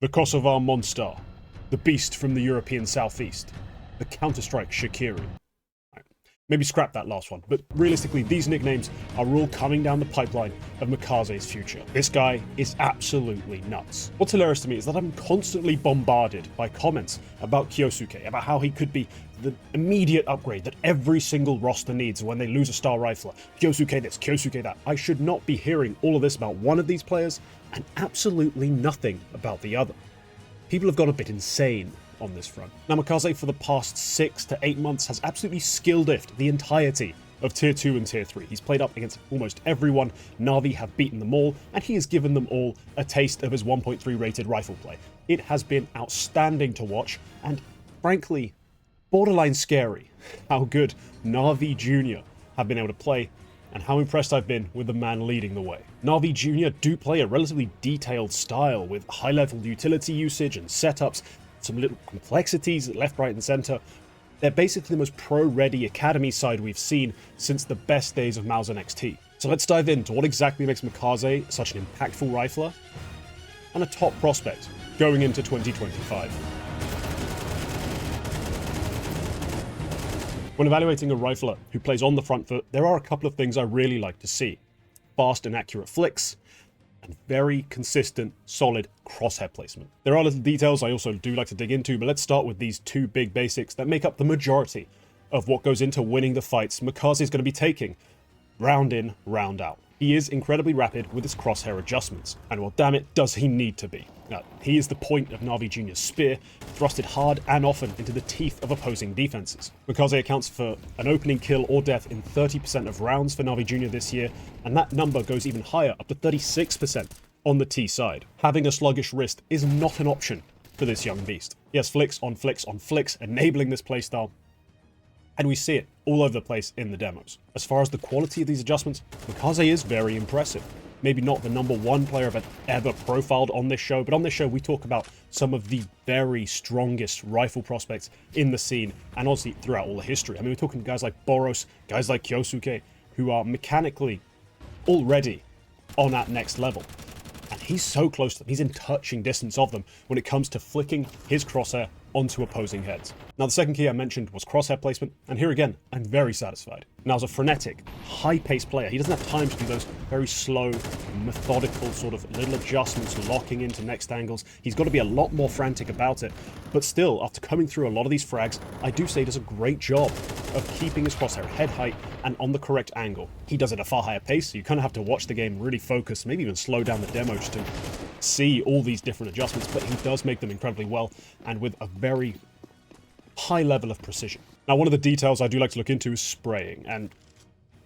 The Kosovar MonStar, the beast from the European southeast, the Counter-Strike Shaqiri. Maybe scrap that last one, but realistically, these nicknames are all coming down the pipeline of Makazze's future. This guy is absolutely nuts. What's hilarious to me is that I'm constantly bombarded by comments about Kyosuke, about how he could be the immediate upgrade that every single roster needs when they lose a star rifler. Kyosuke this, Kyosuke that. I should not be hearing all of this about one of these players and absolutely nothing about the other. People have got a bit insane on this front. Now, Makazze for the past 6 to 8 months has absolutely skill diffed the entirety of Tier 2 and Tier 3. He's played up against almost everyone, NAVI have beaten them all, and he has given them all a taste of his 1.3 rated rifle play. It has been outstanding to watch, and frankly, borderline scary how good NAVI Junior have been able to play, and how impressed I've been with the man leading the way. NAVI Junior do play a relatively detailed style with high-level utility usage and setups, some little complexities left, right, and center. They're basically the most pro-ready academy side we've seen since the best days of Mauser XT. So let's dive into what exactly makes Makazze such an impactful rifler and a top prospect going into 2025. When evaluating a rifler who plays on the front foot, there are a couple of things I really like to see. Fast and accurate flicks, and very consistent, solid crosshair placement. There are little details I also do like to dig into, but let's start with these two big basics that make up the majority of what goes into winning the fights Makazze is going to be taking, round in, round out. He is incredibly rapid with his crosshair adjustments, and well, damn it, does he need to be. Now, he is the point of NAVI Junior's spear, thrusted hard and often into the teeth of opposing defenses. Makazze accounts for an opening kill or death in 30% of rounds for NAVI Junior this year, and that number goes even higher, up to 36% on the T side. Having a sluggish wrist is not an option for this young beast. He has flicks on flicks on flicks, enabling this playstyle, and we see it all over the place in the demos. As far as the quality of these adjustments, Makazze is very impressive. Maybe not the #1 player I've ever profiled on this show, but on this show we talk about some of the very strongest rifle prospects in the scene, and honestly throughout all the history. I mean, we're talking guys like Boros, guys like Kyosuke, who are mechanically already on that next level. And he's so close to them, he's in touching distance of them when it comes to flicking his crosshair onto opposing heads. Now, the second key I mentioned was crosshair placement, and here again, I'm very satisfied. Now, as a frenetic, high-paced player, he doesn't have time to do those very slow, methodical sort of little adjustments, locking into next angles. He's got to be a lot more frantic about it, but still, after coming through a lot of these frags, I do say he does a great job of keeping his crosshair head height and on the correct angle. He does it at a far higher pace, so you kind of have to watch the game, really focus, maybe even slow down the demo just to see all these different adjustments, but he does make them incredibly well and with a very high level of precision. Now, one of the details I do like to look into is spraying, and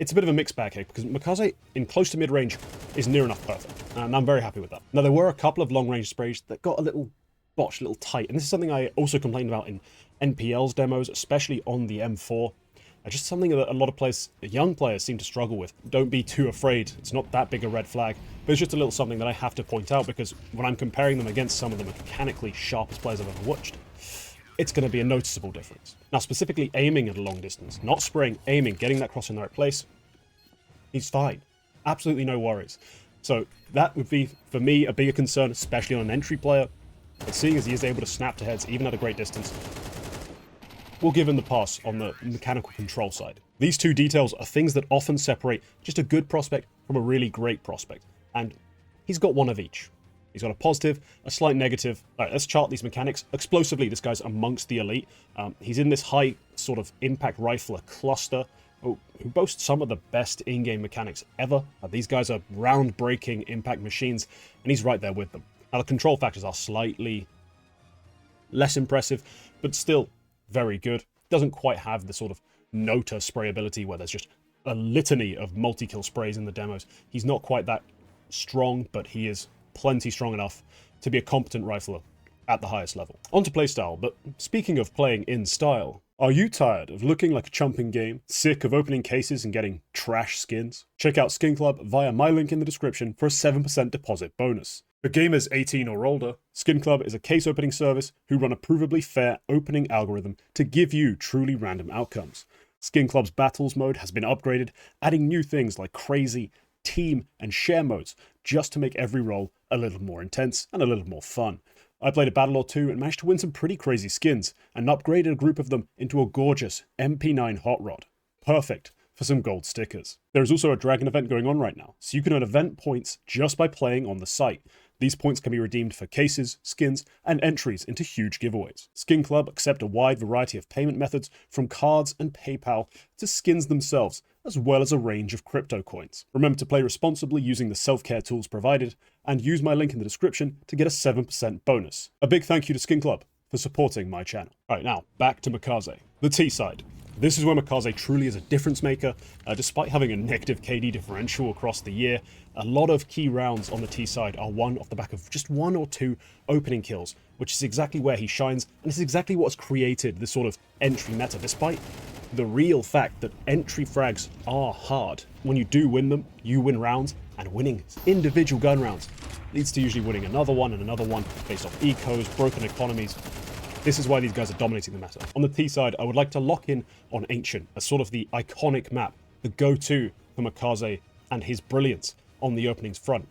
it's a bit of a mixed bag here because Makazze in close to mid-range is near enough perfect, and I'm very happy with that. Now, there were a couple of long-range sprays that got a little botched, a little tight, and this is something I also complained about in NPL's demos, especially on the M4. Just something that a lot of players, young players, seem to struggle with. Don't be too afraid. It's not that big a red flag, but it's just a little something that I have to point out because when I'm comparing them against some of the mechanically sharpest players I've ever watched, it's going to be a noticeable difference. Now, specifically aiming at a long distance, not spraying, aiming, getting that cross in the right place, he's fine. Absolutely no worries. So that would be, for me, a bigger concern, especially on an entry player. But seeing as he is able to snap to heads even at a great distance, we'll give him the pass on the mechanical control side. These two details are things that often separate just a good prospect from a really great prospect, and he's got one of each. He's got a positive, a slight negative. All right, let's chart these mechanics. Explosively, this guy's amongst the elite. He's in this high sort of impact rifler cluster who boasts some of the best in-game mechanics ever. These guys are round-breaking impact machines, and he's right there with them. Now, the control factors are slightly less impressive, but still very good. Doesn't quite have the sort of Nota sprayability where there's just a litany of multi-kill sprays in the demos. He's not quite that strong, but he is plenty strong enough to be a competent rifler at the highest level. On to playstyle, but speaking of playing in style, are you tired of looking like a chump in game? Sick of opening cases and getting trash skins? Check out Skin Club via my link in the description for a 7% deposit bonus. For gamers 18 or older, Skin Club is a case opening service who run a provably fair opening algorithm to give you truly random outcomes. Skin Club's battles mode has been upgraded, adding new things like crazy, team, and share modes just to make every roll a little more intense and a little more fun. I played a battle or two and managed to win some pretty crazy skins, and upgraded a group of them into a gorgeous MP9 hot rod. Perfect for some gold stickers. There is also a dragon event going on right now, so you can earn event points just by playing on the site. These points can be redeemed for cases, skins, and entries into huge giveaways. Skin Club accept a wide variety of payment methods, from cards and PayPal to skins themselves, as well as a range of crypto coins. Remember to play responsibly using the self-care tools provided, and use my link in the description to get a 7% bonus. A big thank you to Skin Club for supporting my channel. Alright, now back to Makazze. The T side. This is where Makazze truly is a difference maker. Despite having a negative KD differential across the year, a lot of key rounds on the T side are won off the back of just 1 or 2 opening kills, which is exactly where he shines, and it's exactly what's created this sort of entry meta, despite the real fact that entry frags are hard. When you do win them, you win rounds, and winning individual gun rounds leads to usually winning another one and another one based off ecos, broken economies. This is why these guys are dominating the meta. On the T side, I would like to lock in on Ancient as sort of the iconic map, the go-to for Makazze and his brilliance on the openings front.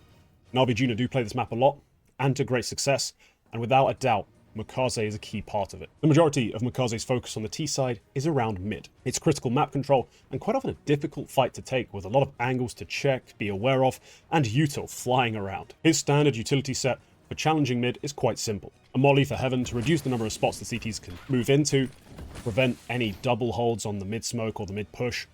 NAVI Junior do play this map a lot, and to great success, and without a doubt, Makazze is a key part of it. The majority of Makazze's focus on the T side is around mid. It's critical map control, and quite often a difficult fight to take, with a lot of angles to check, be aware of, and util flying around. His standard utility set for challenging mid is quite simple. A molly for heaven to reduce the number of spots the CTs can move into, prevent any double holds on the mid smoke or the mid push,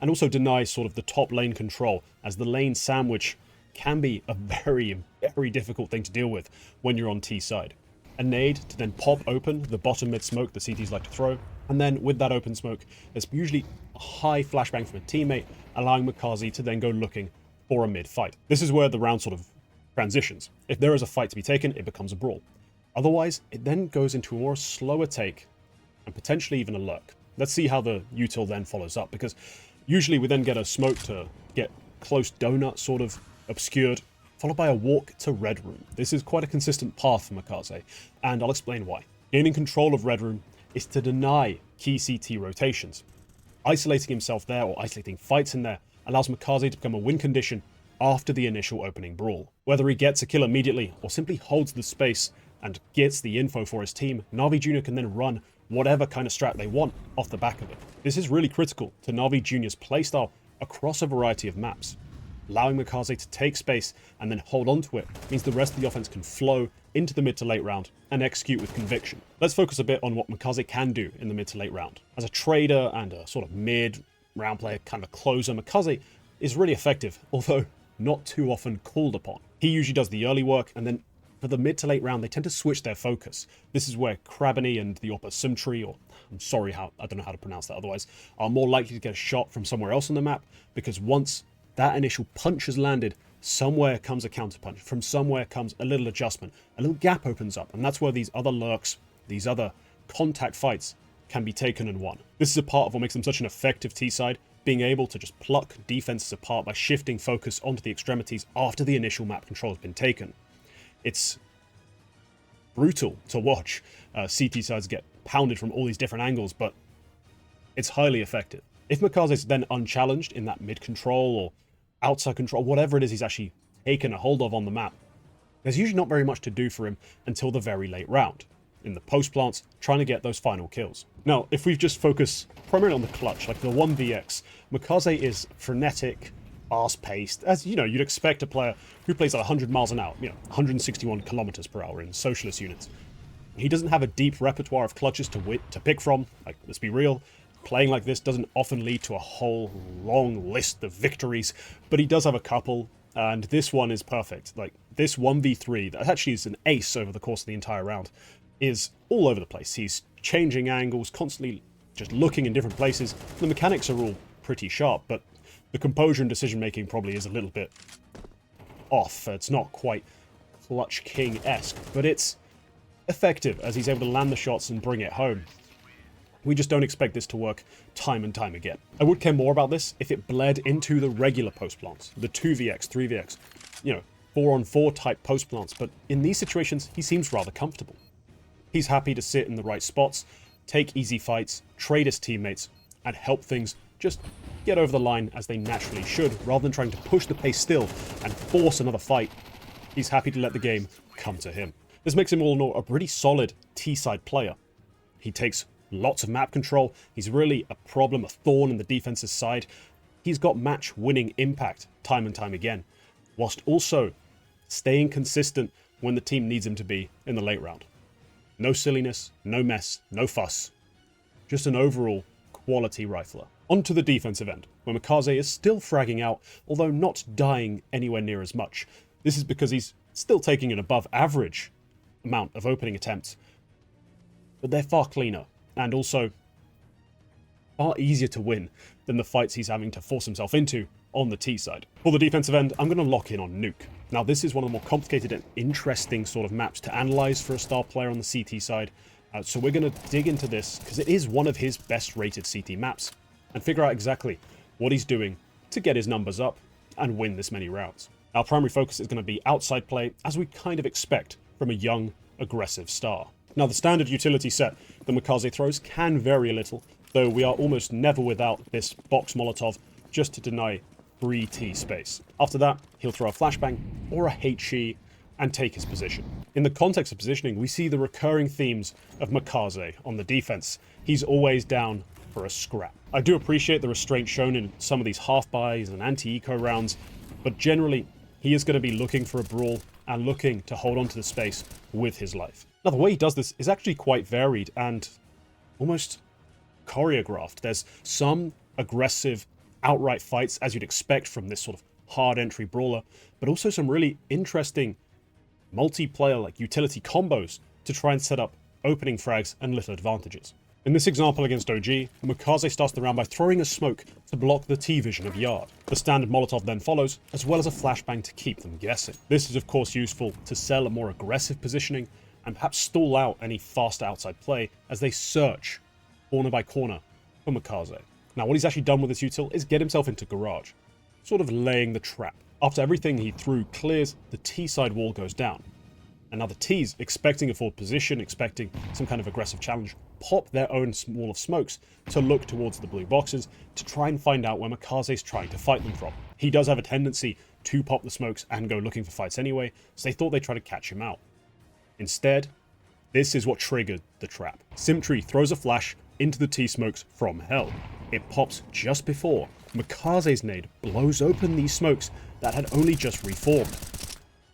and also deny sort of the top lane control, as the lane sandwich can be a very, very difficult thing to deal with when you're on T side. A nade to then pop open the bottom mid smoke the CTs like to throw, and then with that open smoke, there's usually a high flashbang from a teammate, allowing Makazze to then go looking for a mid fight. This is where the round sort of transitions. If there is a fight to be taken, it becomes a brawl. Otherwise, it then goes into a more slower take, and potentially even a lurk. Let's see how the util then follows up, because usually we then get a smoke to get close donut sort of obscured, followed by a walk to Red Room. This is quite a consistent path for Makazze, and I'll explain why. Gaining control of Red Room is to deny key CT rotations. Isolating himself there, or isolating fights in there, allows Makazze to become a win condition after the initial opening brawl. Whether he gets a kill immediately, or simply holds the space and gets the info for his team, NAVI Junior can then run whatever kind of strat they want off the back of it. This is really critical to NAVI Junior's playstyle across a variety of maps. Allowing Makazze to take space and then hold on to it means the rest of the offense can flow into the mid to late round and execute with conviction. Let's focus a bit on what Makazze can do in the mid to late round. As a trader and a sort of mid round player, kind of closer, Makazze is really effective, although not too often called upon. He usually does the early work, and then for the mid to late round, they tend to switch their focus. This is where Krabany and the Oppa Symmetry, or I don't know how to pronounce that otherwise, are more likely to get a shot from somewhere else on the map, because once that initial punch has landed, somewhere comes a counterpunch. From somewhere comes a little adjustment. A little gap opens up, and that's where these other lurks, these other contact fights can be taken and won. This is a part of what makes them such an effective T-side, being able to just pluck defenses apart by shifting focus onto the extremities after the initial map control has been taken. It's brutal to watch CT sides get pounded from all these different angles, but it's highly effective. If Makazze is then unchallenged in that mid control or outside control, whatever it is he's actually taken a hold of on the map, there's usually not very much to do for him until the very late round, in the post plants, trying to get those final kills. Now, if we just focus primarily on the clutch, like the 1vx, Makazze is frenetic, fast-paced, as you know, you'd expect a player who plays at 100 miles an hour, 161 kilometers per hour in socialist units. He doesn't have a deep repertoire of clutches to pick from. Like, let's be real, playing like this doesn't often lead to a whole long list of victories, but he does have a couple, and this one is perfect. Like, this 1v3, that actually is an ace over the course of the entire round, is all over the place. He's changing angles, constantly just looking in different places. The mechanics are all pretty sharp, but the composure and decision-making probably is a little bit off. It's not quite Clutch King-esque, but it's effective as he's able to land the shots and bring it home. We just don't expect this to work time and time again. I would care more about this if it bled into the regular post plants, the 2vx, 3vx, 4-on-4 type post plants, but in these situations, he seems rather comfortable. He's happy to sit in the right spots, take easy fights, trade his teammates, and help things just get over the line as they naturally should, rather than trying to push the pace still and force another fight. He's happy to let the game come to him. This makes him all in all a pretty solid T-side player. He takes lots of map control. He's really a problem, a thorn in the defense's side. He's got match-winning impact time and time again, whilst also staying consistent when the team needs him to be in the late round. No silliness, no mess, no fuss. Just an overall quality rifler. On to the defensive end, where Makazze is still fragging out, although not dying anywhere near as much. This is because he's still taking an above average amount of opening attempts, but they're far cleaner, and also far easier to win than the fights he's having to force himself into on the T side. For the defensive end, I'm going to lock in on Nuke. Now, this is one of the more complicated and interesting sort of maps to analyze for a star player on the CT side, so we're going to dig into this because it is one of his best rated CT maps, and figure out exactly what he's doing to get his numbers up and win this many rounds. Our primary focus is going to be outside play, as we kind of expect from a young, aggressive star. Now, the standard utility set that Makazze throws can vary a little, though we are almost never without this box Molotov just to deny free T space. After that, he'll throw a flashbang or a HE and take his position. In the context of positioning, we see the recurring themes of Makazze on the defense. He's always down for a scrap. I do appreciate the restraint shown in some of these half-buys and anti-eco rounds, but generally, he is going to be looking for a brawl and looking to hold on to the space with his life. Now, the way he does this is actually quite varied and almost choreographed. There's some aggressive, outright fights, as you'd expect from this sort of hard entry brawler, but also some really interesting multiplayer, like utility combos to try and set up opening frags and little advantages. In this example against OG, Makazze starts the round by throwing a smoke to block the T-vision of Yard. The standard Molotov then follows, as well as a flashbang to keep them guessing. This is of course useful to sell a more aggressive positioning and perhaps stall out any fast outside play as they search corner by corner for Makazze. Now, what he's actually done with this util is get himself into garage, sort of laying the trap. After everything he threw clears, the T-side wall goes down. And now the T's, expecting a forward position, expecting some kind of aggressive challenge, pop their own wall of smokes to look towards the blue boxes to try and find out where Makazze's trying to fight them from. He does have a tendency to pop the smokes and go looking for fights anyway, so they thought they'd try to catch him out. Instead, this is what triggered the trap. Simtree throws a flash into the T-smokes from hell. It pops just before Makazze's nade blows open these smokes that had only just reformed.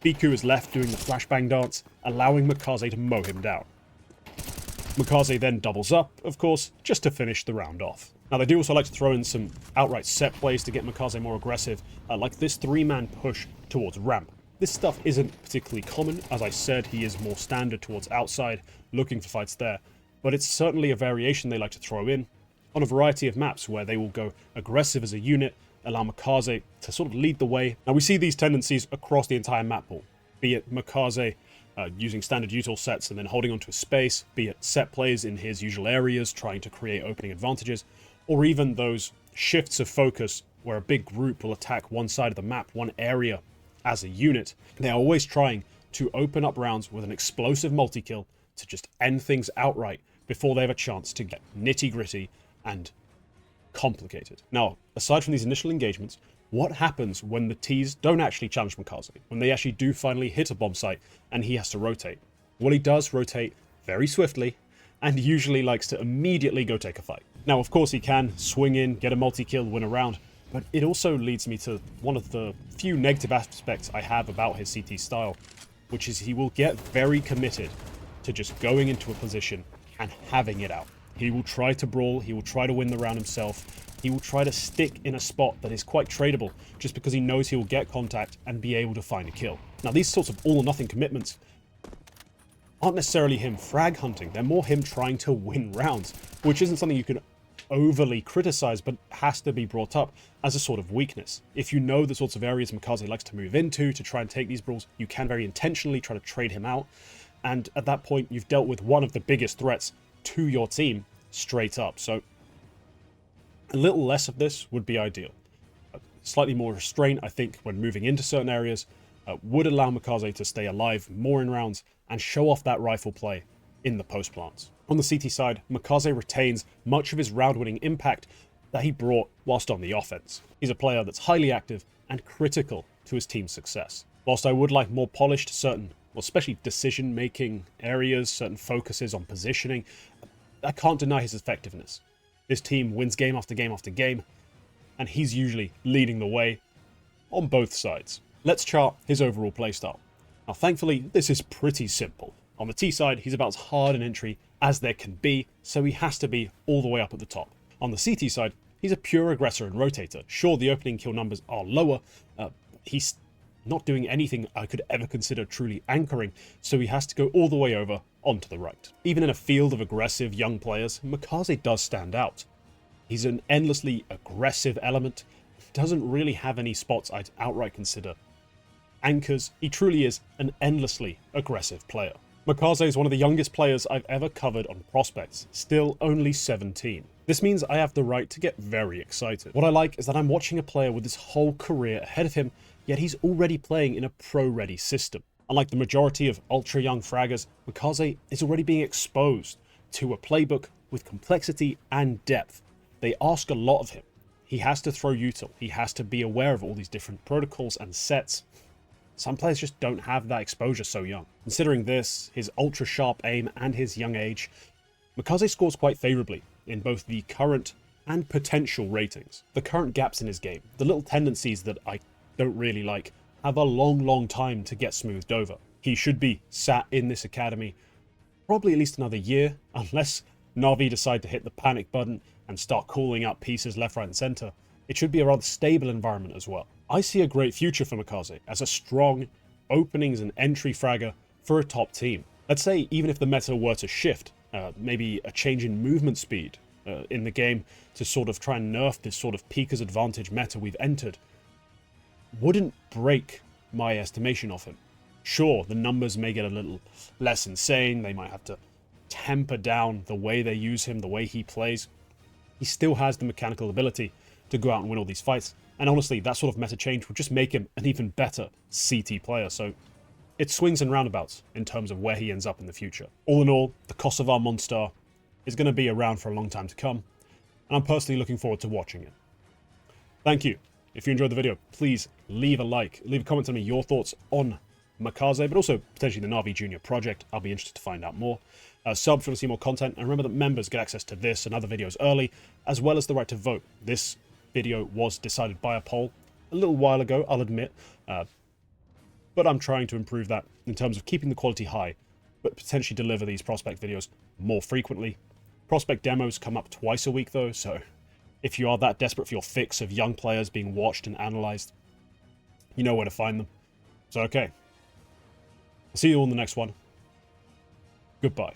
Biku is left doing the flashbang dance, allowing Makazze to mow him down. Makazze then doubles up, of course, just to finish the round off. Now, they do also like to throw in some outright set plays to get Makazze more aggressive, like this 3-man push towards ramp. This stuff isn't particularly common. As I said, he is more standard towards outside, looking for fights there, but it's certainly a variation they like to throw in on a variety of maps where they will go aggressive as a unit, allow Makazze to sort of lead the way. Now, we see these tendencies across the entire map pool, be it Makazze using standard util sets and then holding onto a space, be it set plays in his usual areas trying to create opening advantages, or even those shifts of focus where a big group will attack one side of the map, one area as a unit. They are always trying to open up rounds with an explosive multi-kill to just end things outright before they have a chance to get nitty-gritty and complicated. Now, aside from these initial engagements, what happens when the T's don't actually challenge Makazze? When they actually do finally hit a bomb site and he has to rotate? Well, he does rotate very swiftly and usually likes to immediately go take a fight. Now, of course, he can swing in, get a multi-kill, win a round, but it also leads me to one of the few negative aspects I have about his CT style, which is he will get very committed to just going into a position and having it out. He will try to brawl, he will try to win the round himself, he will try to stick in a spot that is quite tradable just because he knows he will get contact and be able to find a kill. Now, these sorts of all or nothing commitments aren't necessarily him frag hunting, they're more him trying to win rounds, which isn't something you can overly criticize, but has to be brought up as a sort of weakness. If you know the sorts of areas Makazze likes to move into to try and take these brawls, you can very intentionally try to trade him out, and at that point you've dealt with one of the biggest threats to your team straight up. So a little less of this would be ideal. Slightly more restraint, I think, when moving into certain areas would allow Makazze to stay alive more in rounds and show off that rifle play in the post plants. On the CT side, Makazze retains much of his round-winning impact that he brought whilst on the offense. He's a player that's highly active and critical to his team's success. Whilst I would like more polished certain well, especially decision-making areas, certain focuses on positioning, I can't deny his effectiveness. This team wins game after game after game, and he's usually leading the way on both sides. Let's chart his overall playstyle. Now, thankfully, this is pretty simple. On the T side, he's about as hard an entry as there can be, so he has to be all the way up at the top. On the CT side, he's a pure aggressor and rotator. Sure, the opening kill numbers are lower, he's not doing anything I could ever consider truly anchoring, so he has to go all the way over onto the right. Even in a field of aggressive young players, Makazze does stand out. He's an endlessly aggressive element, doesn't really have any spots I'd outright consider anchors. He truly is an endlessly aggressive player. Makazze is one of the youngest players I've ever covered on Prospects, still only 17. This means I have the right to get very excited. What I like is that I'm watching a player with his whole career ahead of him, yet he's already playing in a pro-ready system. Unlike the majority of ultra-young fraggers, Makazze is already being exposed to a playbook with complexity and depth. They ask a lot of him. He has to throw util. He has to be aware of all these different protocols and sets. Some players just don't have that exposure so young. Considering this, his ultra-sharp aim, and his young age, Makazze scores quite favourably in both the current and potential ratings. The current gaps in his game, the little tendencies that I don't really like, have a long time to get smoothed over. He should be sat in this academy probably at least another year, unless NAVI decide to hit the panic button and start calling up pieces left, right and centre. It should be a rather stable environment as well. I see a great future for Makazze as a strong openings and entry fragger for a top team. Let's say even if the meta were to shift, maybe a change in movement speed in the game to sort of try and nerf this sort of peaker's advantage meta we've entered, wouldn't break my estimation of him. Sure, the numbers may get a little less insane, they might have to temper down the way they use him, the way he plays. He still has the mechanical ability to go out and win all these fights, and honestly, that sort of meta change would just make him an even better CT player, so it swings and roundabouts in terms of where he ends up in the future. All in all, the Kosovar MonStar is going to be around for a long time to come, and I'm personally looking forward to watching it. Thank you. If you enjoyed the video, please leave a like, leave a comment telling me your thoughts on Makazze, but also potentially the NAVI Junior project. I'll be interested to find out more. Sub if you want to see more content, and remember that members get access to this and other videos early, as well as the right to vote. This video was decided by a poll a little while ago, I'll admit, but I'm trying to improve that in terms of keeping the quality high, but potentially deliver these Prospect videos more frequently. Prospect demos come up twice a week though, so if you are that desperate for your fix of young players being watched and analysed, you know where to find them. So okay, I'll see you all in the next one. Goodbye.